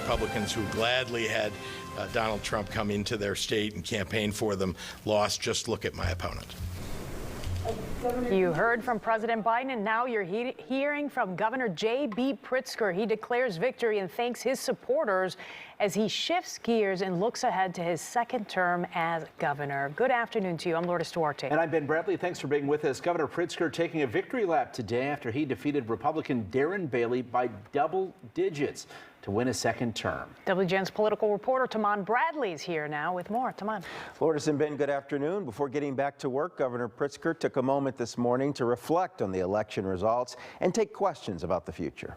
Republicans who gladly had Donald Trump come into their state and campaign for them lost. Just look at my opponent. You heard from President Biden, and now you're hearing from Governor J.B. Pritzker. He declares victory and thanks his supporters as he shifts gears and looks ahead to his second term as governor. Good afternoon to you. I'm Lourdes Duarte. And I'm Ben Bradley. Thanks for being with us. Governor Pritzker taking a victory lap today after he defeated Republican Darren Bailey by double digits to win a second term. WGN's political reporter Taman Bradley is here now with more. Taman. Lourdes and Ben, good afternoon. Before getting back to work, Governor Pritzker took a moment this morning to reflect on the election results and take questions about the future.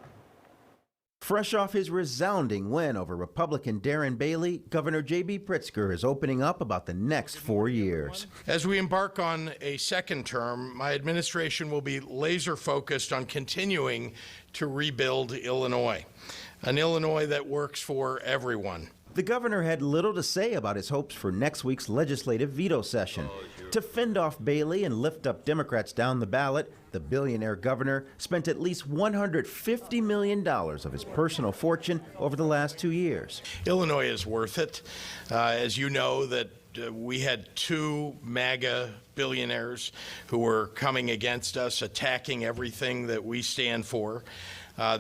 Fresh off his resounding win over Republican Darren Bailey, Governor J.B. Pritzker is opening up about the next 4 years. As we embark on a second term, my administration will be laser focused on continuing to rebuild Illinois, an Illinois that works for everyone. The governor had little to say about his hopes for next week's legislative veto session. To fend off Bailey and lift up Democrats down the ballot, the billionaire governor spent at least $150 million of his personal fortune over the last 2 years. Illinois is worth it. As you know, that we had two MAGA billionaires who were coming against us, attacking everything that we stand for.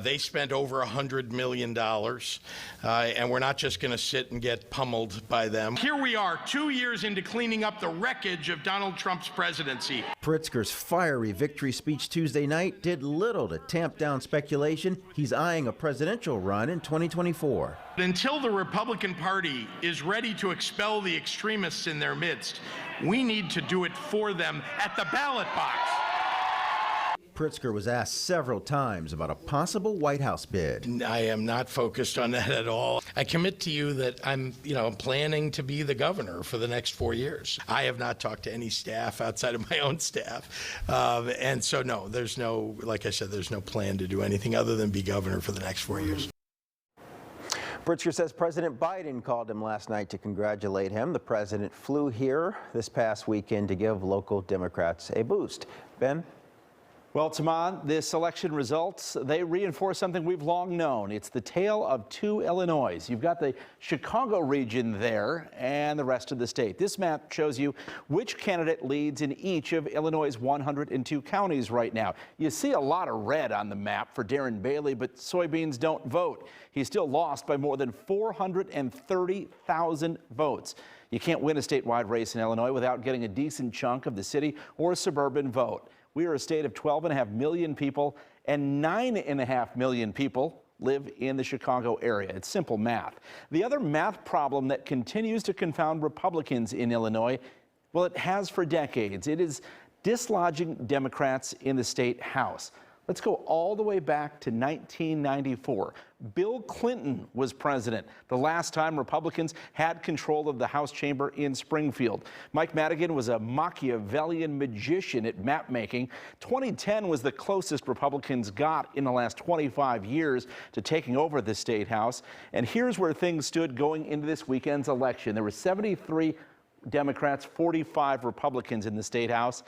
They spent over $100 million, and we're not just going to sit and get pummeled by them. Here we are, 2 years into cleaning up the wreckage of Donald Trump's presidency. Pritzker's fiery victory speech Tuesday night did little to tamp down speculation he's eyeing a presidential run in 2024. Until the Republican Party is ready to expel the extremists in their midst, we need to do it for them at the ballot box. Pritzker was asked several times about a possible White House bid. I am not focused on that at all. I commit to you that I'm planning to be the governor for the next 4 years. I have not talked to any staff outside of my own staff. And so, no, there's no, like I said, there's no plan to do anything other than be governor for the next 4 years. Pritzker says President Biden called him last night to congratulate him. The president flew here this past weekend to give local Democrats a boost. Ben? Well, Taman, this election results, they reinforce something we've long known. It's the tale of two Illinois. You've got the Chicago region there and the rest of the state. This map shows you which candidate leads in each of Illinois' 102 counties right now. You see a lot of red on the map for Darren Bailey, but soybeans don't vote. He still lost by more than 430,000 votes. You can't win a statewide race in Illinois without getting a decent chunk of the city or suburban vote. We are a state of 12.5 million people, and 9.5 million people live in the Chicago area. It's simple math. The other math problem that continues to confound Republicans in Illinois, well, it has for decades. It is dislodging Democrats in the state House. Let's go all the way back to 1994. Bill Clinton was president, the last time Republicans had control of the House chamber in Springfield. Mike Madigan was a Machiavellian magician at map making. 2010 was the closest Republicans got in the last 25 years to taking over the state House. And here's where things stood going into this weekend's election. There were 73 Democrats, 45 Republicans in the state House.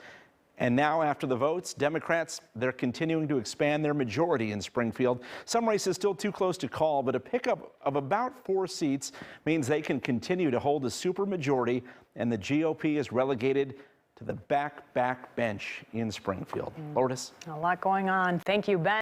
And now, after the votes, Democrats, they're continuing to expand their majority in Springfield. Some races still too close to call, but a pickup of about 4 seats means they can continue to hold a supermajority, and the GOP is relegated to the back bench in Springfield. Lourdes? A lot going on. Thank you, Ben.